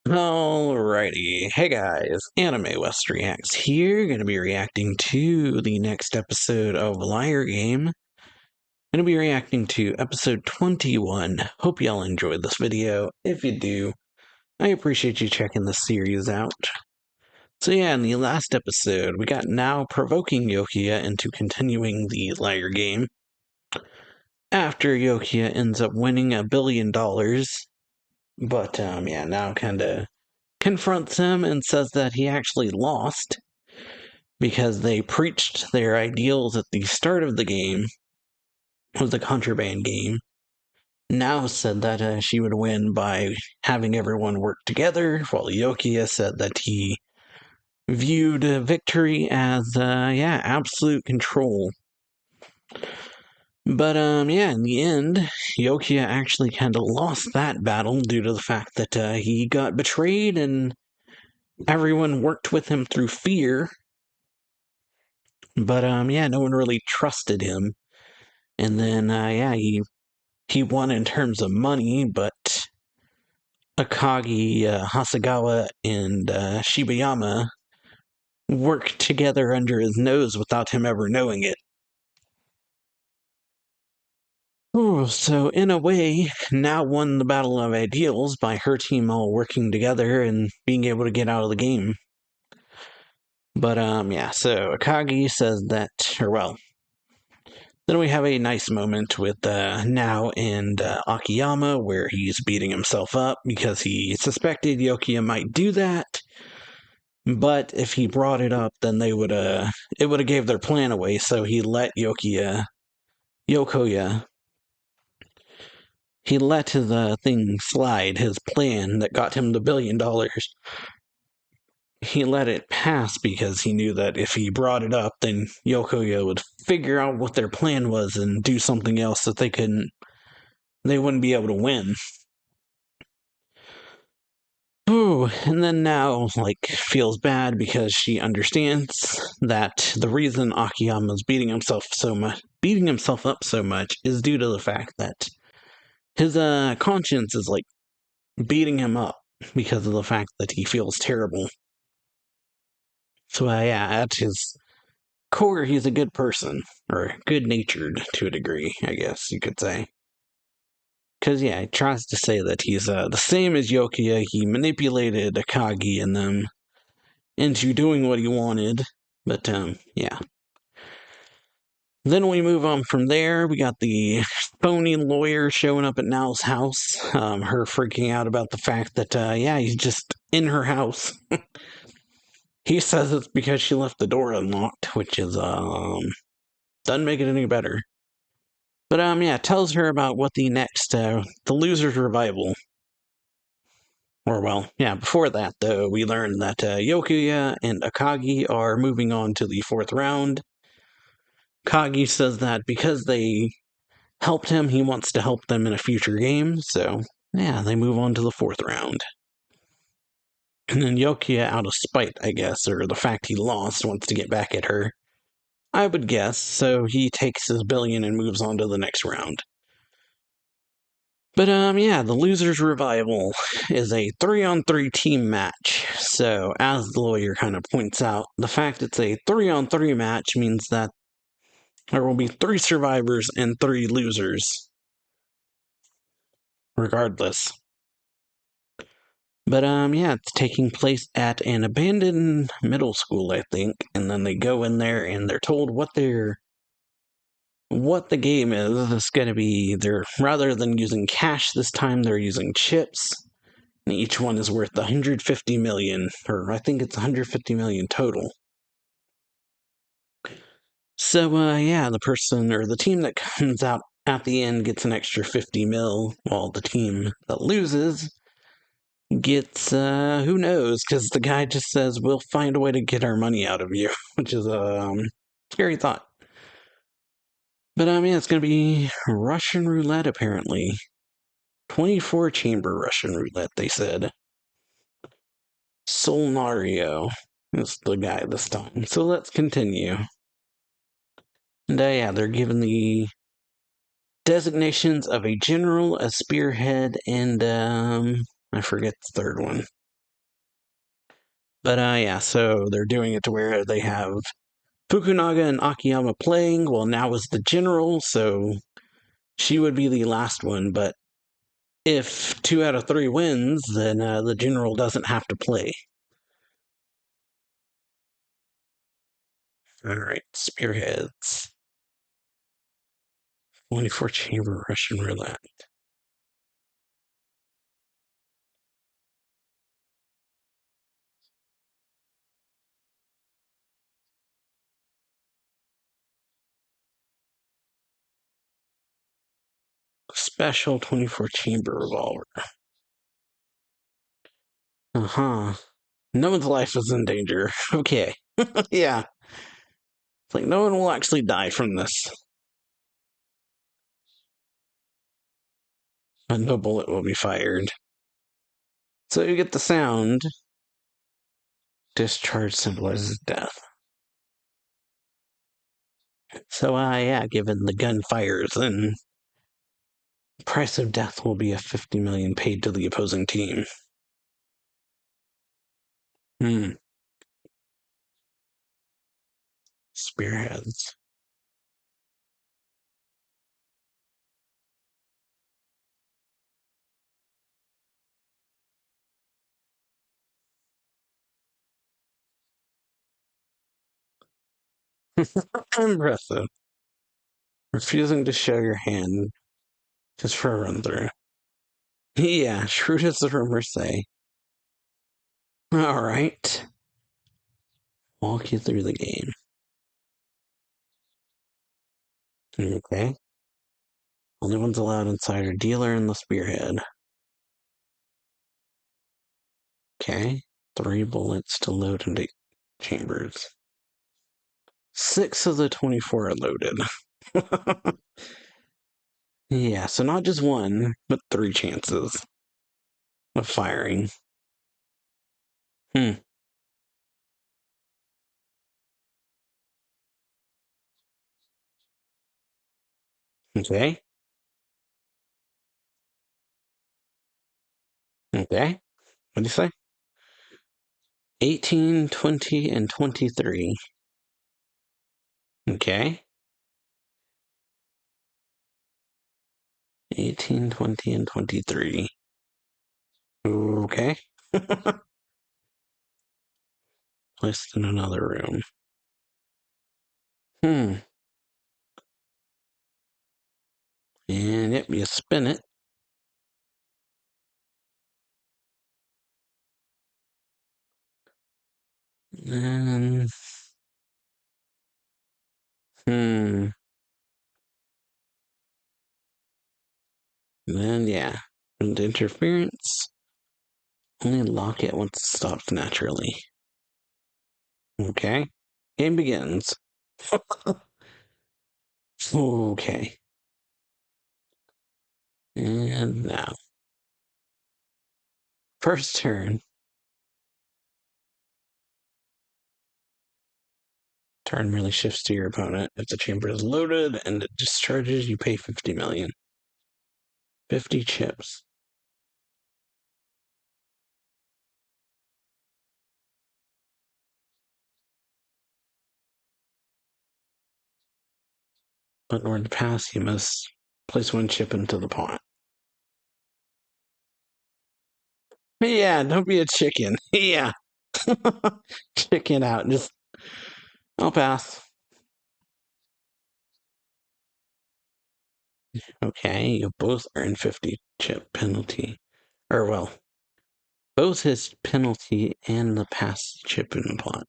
Alrighty, hey guys, AnimeWestReacts here, gonna be reacting to the next episode of Liar Game. Gonna be reacting to episode 21. Hope y'all enjoyed this video. If you do, I appreciate you checking this series out. So yeah, in the last episode, we got Nao provoking Yokiya into continuing the Liar Game. After Yokiya ends up winning $1 billion, but yeah, Nao kinda confronts him and says that he actually lost because they preached their ideals at the start of the game. It was a contraband game. Now said that she would win by having everyone work together, while Yokiya said that he viewed victory as, yeah, absolute control. But, yeah, in the end, Yokiya actually kind of lost that battle due to the fact that he got betrayed and everyone worked with him through fear. But yeah, no one really trusted him. And then yeah, he won in terms of money, but Akagi, Hasegawa, and Shibayama worked together under his nose without him ever knowing it. Oh, so in a way, Now won the Battle of Ideals by her team all working together and being able to get out of the game. But yeah, so Akagi says that, or well, then we have a nice moment with Nao and Akiyama where he's beating himself up because he suspected Yokiya might do that. But if he brought it up, then it would have gave their plan away. So he let Yokoya, he let his thing slide, his plan that got him the $1 billion. He let it pass because he knew that if he brought it up, then Yokoya would figure out what their plan was and do something else that they wouldn't be able to win. Ooh, and then Now, feels bad because she understands that the reason Akiyama's beating himself up so much is due to the fact that his conscience is beating him up because of the fact that he feels terrible. So yeah, at his core, he's a good person, or good-natured to a degree, I guess you could say. Because, yeah, he tries to say that he's the same as Yokiya. He manipulated Akagi and them into doing what he wanted. But, yeah. Then we move on from there. We got the phony lawyer showing up at Nao's house. Her freaking out about the fact that, yeah, he's just in her house. He says it's because she left the door unlocked, which is, doesn't make it any better. But, yeah, tells her about what the next, the loser's revival. Or, well, yeah, before that, though, we learned that Yokuya and Akagi are moving on to the 4th round. Akagi says that because they helped him, he wants to help them in a future game, so, yeah, they move on to the 4th round. And then Yokuya, out of spite, I guess, or the fact he lost, wants to get back at her. I would guess, so he takes his $1 billion and moves on to the next round. But, yeah, the Loser's Revival is a 3-on-3 team match. So, as the lawyer kind of points out, the fact it's a 3-on-3 match means that there will be 3 survivors and 3 losers. Regardless. But, yeah, it's taking place at an abandoned middle school, I think. And then they go in there and they're told what the game is. It's going to be, rather than using cash this time, they're using chips. And each one is worth 150 million, or I think it's 150 million total. So, yeah, the person, or the team that comes out at the end gets an extra 50 mil, while the team that loses gets, who knows, because the guy just says, we'll find a way to get our money out of you, which is a scary thought. But, yeah, it's going to be Russian roulette, apparently. 24-chamber Russian roulette, they said. Solnario is the guy this time. So let's continue. And, yeah, they're given the designations of a general, a spearhead, and, I forget the third one. But yeah, so they're doing it to where they have Fukunaga and Akiyama playing. Well, now is the general, so she would be the last one. But if 2 out of 3 wins, then the general doesn't have to play. All right, Spearheads. 24 chamber Russian Roulette. Special 24 chamber revolver. Uh-huh. No one's life is in danger. Okay. Yeah. It's like no one will actually die from this. And no bullet will be fired. So you get the sound. Discharge symbolizes death. So, yeah, given the gun fires, then price of death will be a 50 million paid to the opposing team. Spearheads. Impressive. Refusing to show your hand just for a run through. Yeah, shrewd as the rumors say. Alright. Walk you through the game. Okay. Only ones allowed inside are dealer and the spearhead. Okay. 3 bullets to load into chambers. 6 of the 24 are loaded. Yeah, so not just 1, but 3 chances of firing. Hmm. Okay. Okay. What do you say? 18, 20, and 23. Okay. 18, 20, and 23. Okay. Placed in another room. Hmm. And yep, you spin it. And hmm. Then yeah. And interference. Only lock it once it stops naturally. Okay. Game begins. Okay. And now. First turn. Turn merely shifts to your opponent. If the chamber is loaded and it discharges, you pay 50 million. 50 chips. But in order to pass, you must place 1 chip into the pot. Yeah, don't be a chicken. Yeah. Chicken out. Just, I'll pass. Okay, you both earn 50 chip penalty. Or, well, both his penalty and the pass chip in the pot.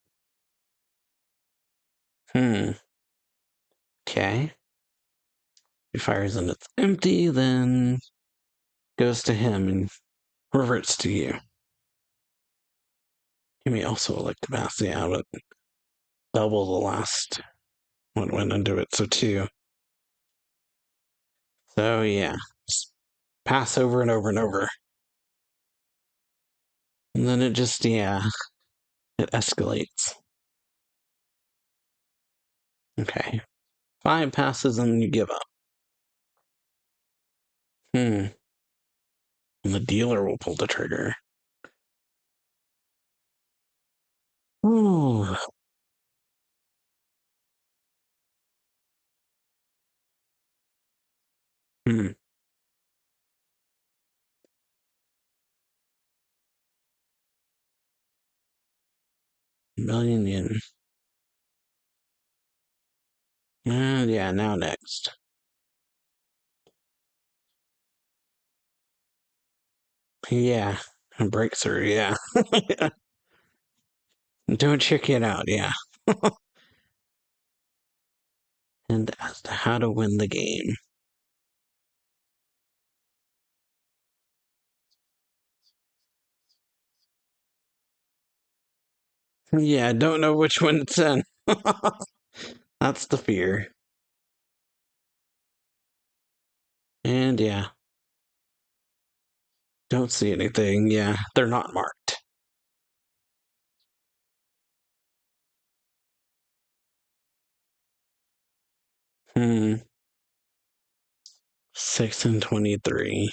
Okay. He fires and it's empty, then goes to him and reverts to you. He may also elect to pass, yeah, but double the last one went into it, so 2. So, yeah. Just pass over and over and over. And then it just, yeah, it escalates. Okay. 5 passes and you give up. And the dealer will pull the trigger. Ooh. Hmm. Million yen. And yeah, now next. Yeah. A breakthrough, yeah. Don't check it out, yeah. And as to how to win the game. Yeah, don't know which one it's in. That's the fear. And yeah, don't see anything. Yeah, they're not marked. Hmm. 6 and 23.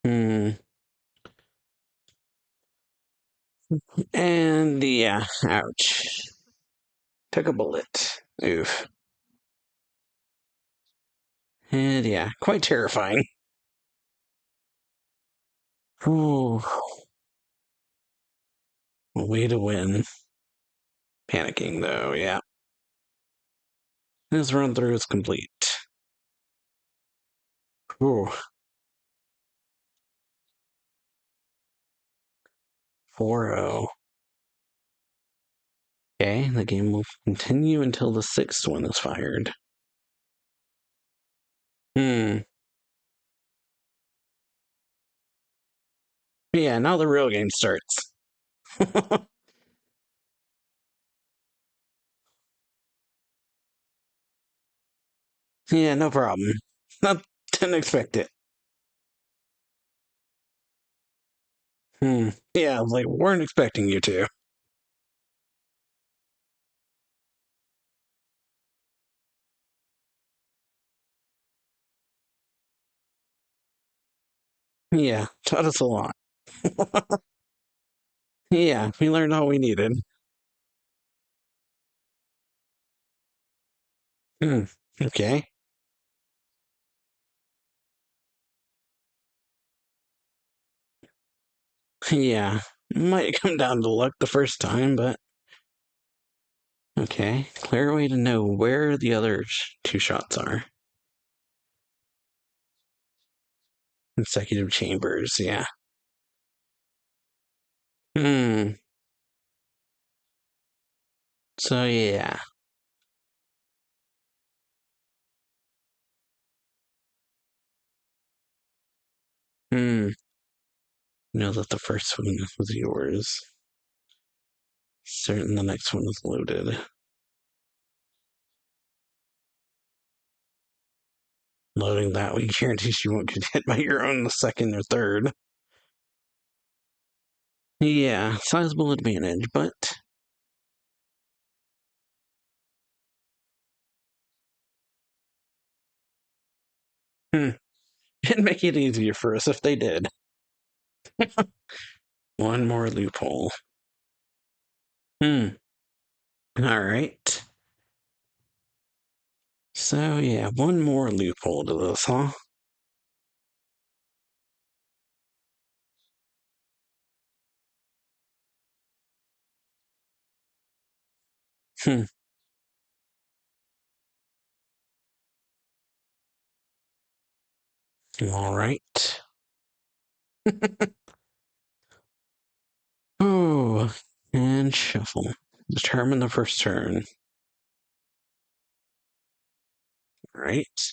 Hmm. And yeah, ouch. Took a bullet. Oof. And yeah, quite terrifying. Ooh, way to win. Panicking though, yeah. His run through is complete. Ooh, 4-0. Okay, the game will continue until the sixth one is fired. Hmm. Yeah, now the real game starts. Yeah, no problem. Not didn't expect it. Hmm. Yeah, like weren't expecting you to. Yeah, taught us a lot. Yeah, we learned all we needed. Hmm. Okay. Yeah. Might come down to luck the first time, but okay. Clear way to know where the other two shots are. Consecutive chambers, yeah. Hmm. So yeah. Hmm. Know that the first one was yours. Certain the next one is loaded. Loading that way guarantees you won't get hit by your own the second or third. Yeah, sizable advantage, but hmm, it'd make it easier for us if they did. One more loophole. Hmm. All right. So yeah, one more loophole to this, huh? Hmm. All right. Oh, and shuffle. Determine the first turn. All right.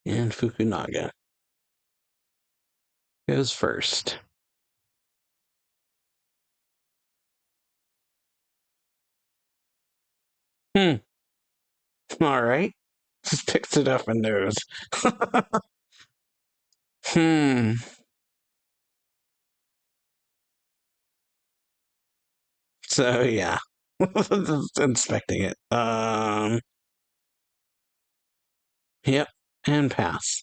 And Fukunaga goes first. Hmm. All right. Just picks it up and knows. Hmm. So yeah. Just inspecting it. Yep. And pass.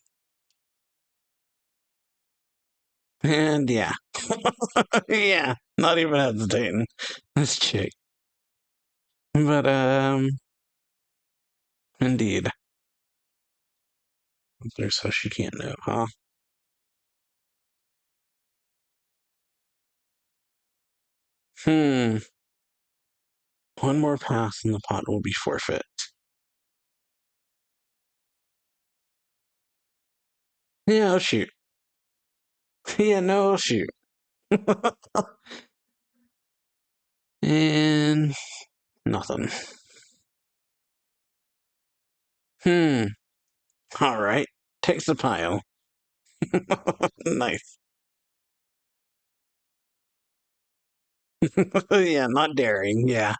And yeah. Yeah, not even hesitating. This chick. But, indeed. There's how she can't know, huh? Hmm. One more pass and the pot will be forfeit. Yeah, oh shoot. Yeah, no, oh shoot. And nothing. Hmm. All right. Takes the pile. Nice. Yeah, not daring. Yeah.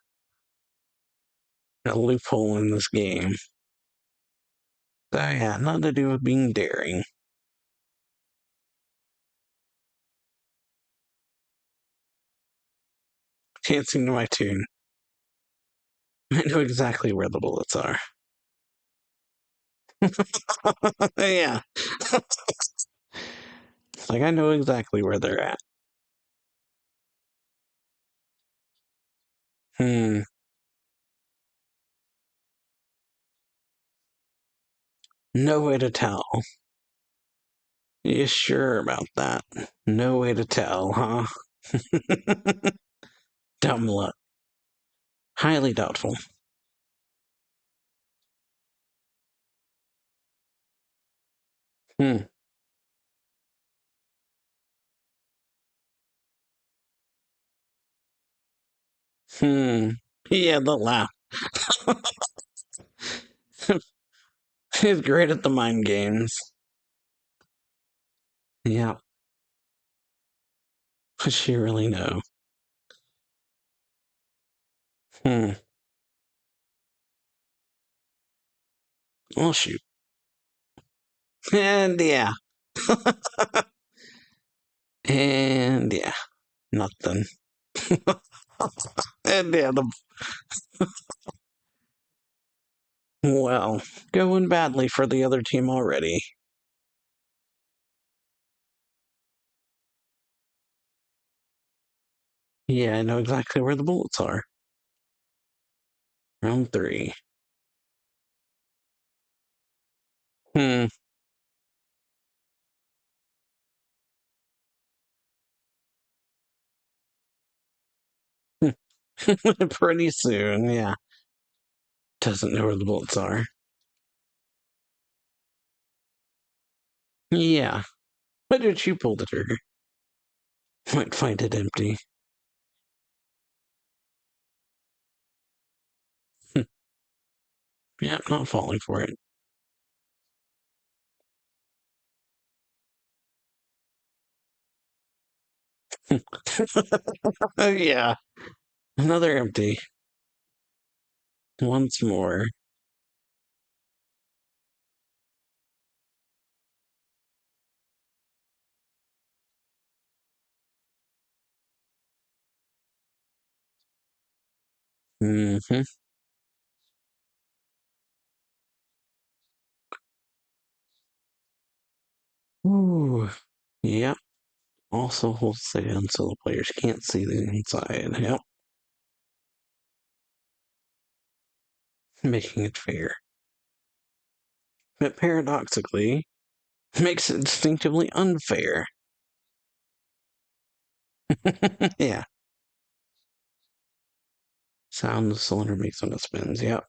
A loophole in this game. So yeah, nothing to do with being daring. Dancing to my tune. I know exactly where the bullets are. Yeah. Like I know exactly where they're at. Hmm. No way to tell. You sure about that? No way to tell, huh? Dumb luck. Highly doubtful. Hmm. Hmm. Yeah, the laugh. She's great at the mind games. Yeah. Does she really know? Hmm. Well, shoot. And yeah. And yeah. Nothing. And yeah, well, going badly for the other team already. Yeah, I know exactly where the bullets are. Round three. Hmm. Pretty soon, yeah. Doesn't know where the bullets are. Yeah. Why did you pull the trigger? Might find it empty. Yeah, not falling for it. Yeah. Another empty. Once more. Mm-hmm. Ooh. Yep. Also holds sand so the players can't see the inside. Yep. Making it fair. But paradoxically, makes it distinctively unfair. Yeah. Sound the cylinder makes when it spins. Yep.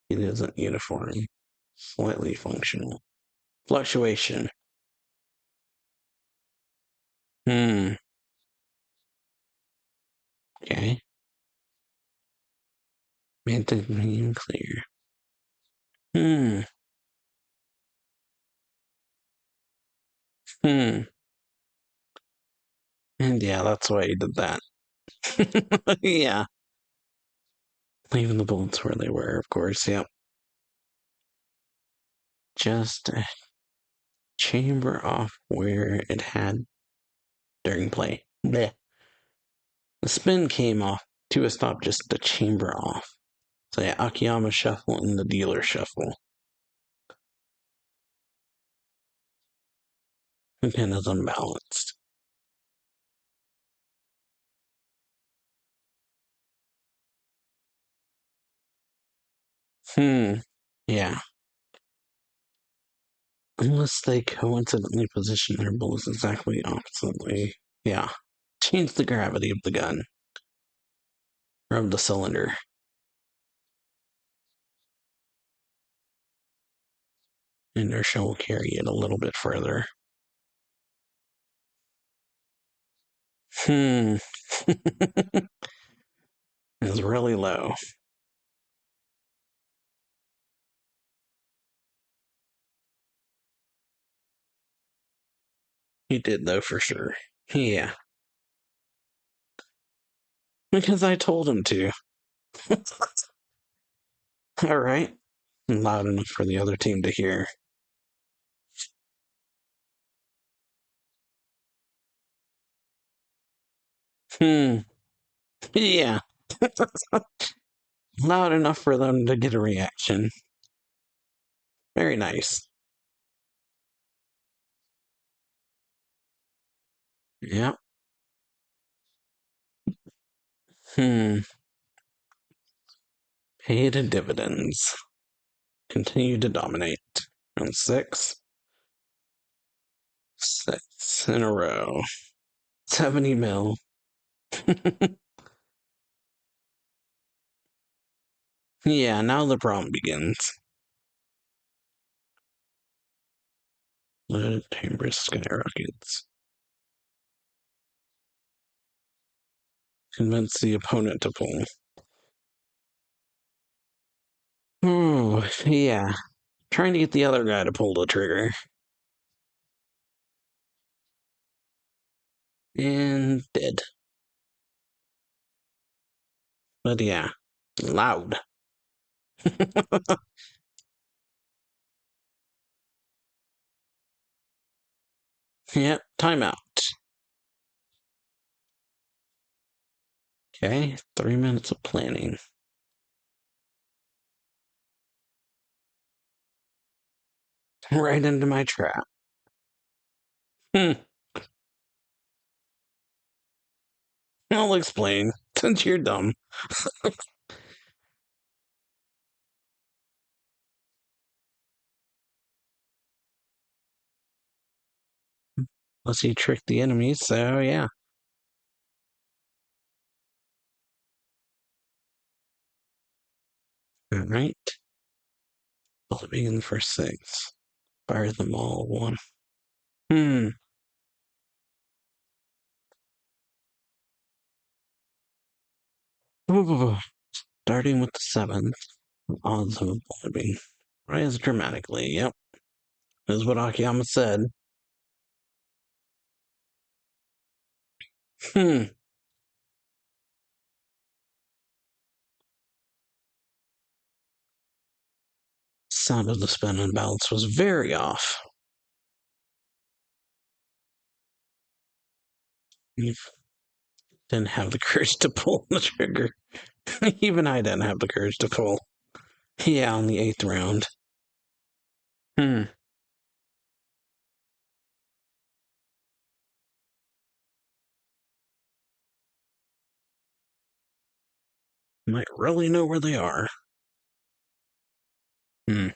It isn't uniform. Slightly functional. Fluctuation. Hmm. Okay. Made the medium clear. Hmm. Hmm. And yeah, that's why he did that. Yeah. Leaving the bullets where they were, of course. Yep. Just a chamber off where it had during play. Blech. The spin came off to a stop, just the chamber off. So yeah, Akiyama shuffle and the dealer shuffle. The pin is unbalanced. Yeah. Unless they coincidentally position their bullets exactly oppositely. Yeah. Change the gravity of the gun. Rub the cylinder. Inertia will carry it a little bit further. It's really low. He did, though, for sure. Yeah. Because I told him to. All right. Loud enough for the other team to hear. Yeah. Loud enough for them to get a reaction. Very nice. Yep. Hmm. Paid dividends. Continue to dominate. Round six. 6 in a row. 70 mil. Yeah, now the problem begins. Loaded chamber skyrockets. Convince the opponent to pull. Oh, yeah. Trying to get the other guy to pull the trigger. And dead. But yeah, loud. Yep, timeout. Okay, 3 minutes of planning. Right into my trap. I'll explain, since you're dumb. Unless you trick the enemies, so yeah. Alright. Believing in the first six. Fire them all one. Hmm. Starting with the seventh. Odds of believing. Rise dramatically, yep. This is what Akiyama said. Hmm. Sound of the spin and balance was very off. You didn't have the courage to pull the trigger. Even I didn't have the courage to pull. Yeah, on the eighth round. Hmm. Might really know where they are. Hmm.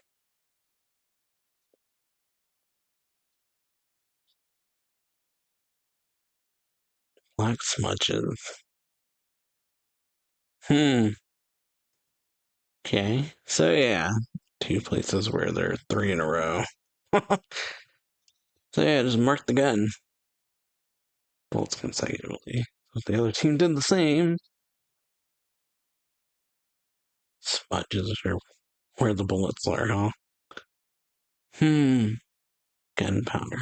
Black smudges. Hmm. Okay. So yeah, two places where there are three in a row. So yeah, just mark the gun. Bolts consecutively. If the other team did the same. Smudges are where the bullets are, huh? Hmm. Gunpowder.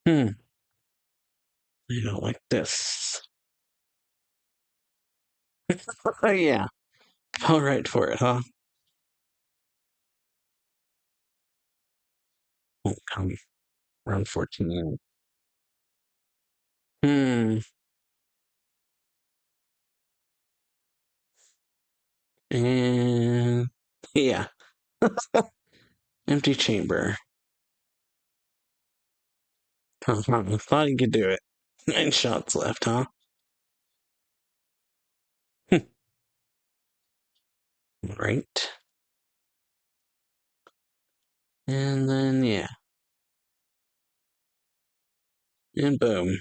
Hmm. You don't like this. Oh yeah. All right for it, huh? Won't come. Round 14. Hmm. And Yeah. Empty chamber. Thought he could do it. 9 shots left, huh? Right. And then, yeah. And boom.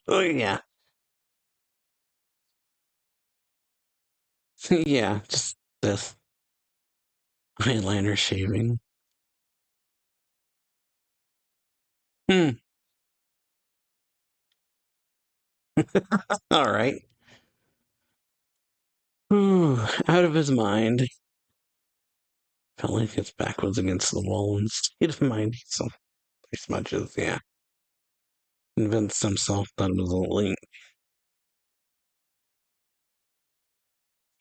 Oh, yeah. Yeah, just this. Eyeliner shaving. Hmm. All right. Ooh, out of his mind. Felt like his back was against the wall in state of mind. So, as much as, yeah, convinced himself that it was a link.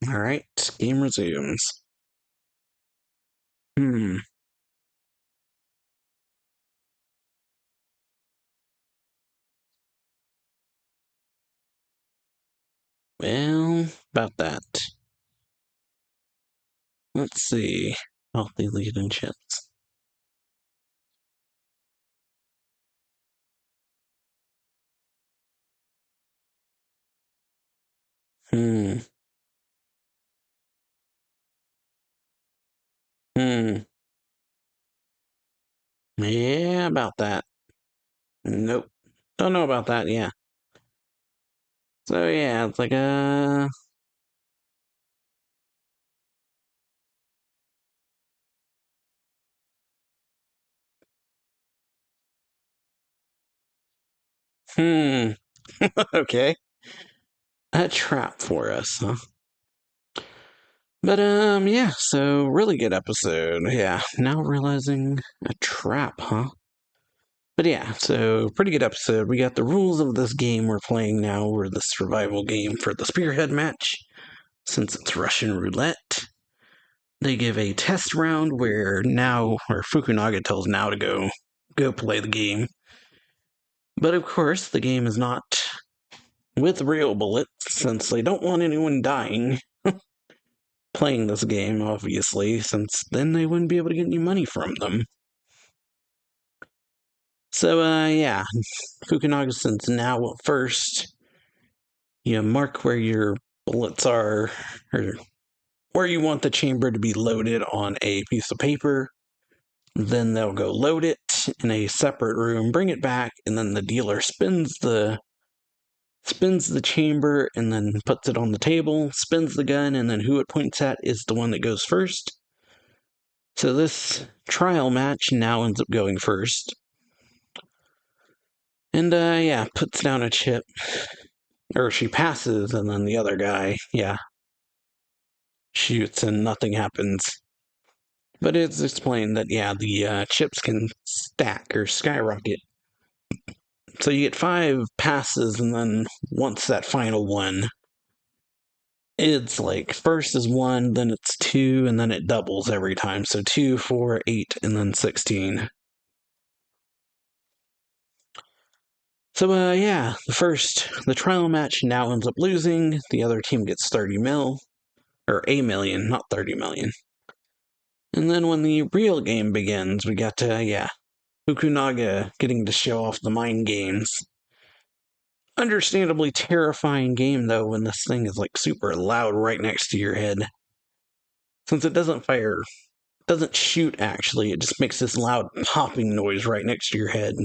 All right, game resumes. Hmm. Well, about that. Let's see. Healthy lead and chips. Hmm. Hmm. Yeah, about that. Nope. Don't know about that, yeah. So, yeah, it's like a. Hmm. Okay. A trap for us, huh? But, yeah, so really good episode. Yeah, now realizing a trap, huh? But yeah, so pretty good episode. We got the rules of this game we're playing now, or the survival game for the Spearhead match, since it's Russian Roulette. They give a test round where Nao, or Fukunaga tells Nao to go play the game. But of course, the game is not with real bullets, since they don't want anyone dying playing this game, obviously, since then they wouldn't be able to get any money from them. So, yeah, Fukunaga sends Nao first. You mark where your bullets are, or where you want the chamber to be loaded on a piece of paper. Then they'll go load it in a separate room, bring it back, and then the dealer spins the chamber and then puts it on the table, spins the gun, and then who it points at is the one that goes first. So this trial match now ends up going first. And yeah, puts down a chip. Or she passes, and then the other guy, yeah, shoots and nothing happens. But it's explained that, yeah, the chips can stack or skyrocket. So you get 5 passes, and then once that final one, it's like first is 1, then it's 2, and then it doubles every time. So 2, 4, 8, and then 16. So, yeah, the trial match now ends up losing. The other team gets 30 mil, or a million, not 30 million. And then when the real game begins, we got, yeah, Fukunaga getting to show off the mind games. Understandably terrifying game, though, when this thing is, like, super loud right next to your head. Since it doesn't shoot, actually, it just makes this loud popping noise right next to your head.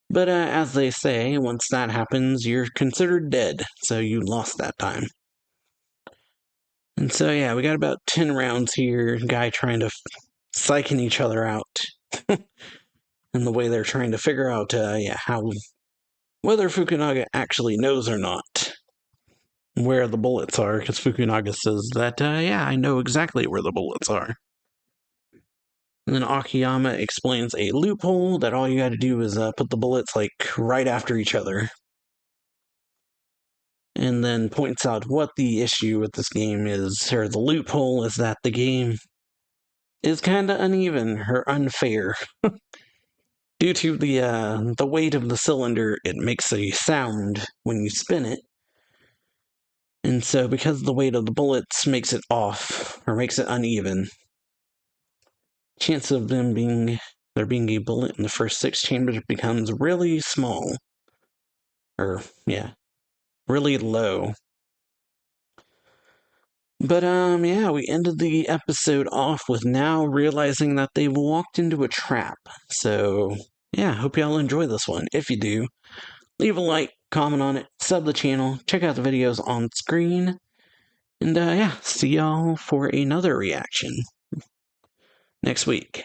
But as they say, once that happens, you're considered dead, so you lost that time. And so, yeah, we got about 10 rounds here, guy trying to psyching each other out. And the way they're trying to figure out, yeah, whether Fukunaga actually knows or not where the bullets are, because Fukunaga says that, yeah, I know exactly where the bullets are. And then Akiyama explains a loophole that all you gotta do is put the bullets, like, right after each other. And then points out what the issue with this game is, or the loophole is that the game is kinda uneven, or unfair. Due to the weight of the cylinder, it makes a sound when you spin it. And so because the weight of the bullets makes it off, or makes it uneven, chance of there being a bullet in the first 6 chambers becomes really small. Or, yeah, really low. But, yeah, we ended the episode off with Nao realizing that they've walked into a trap. So, yeah, hope y'all enjoy this one. If you do, leave a like, comment on it, sub the channel, check out the videos on screen, and, yeah, see y'all for another reaction next week.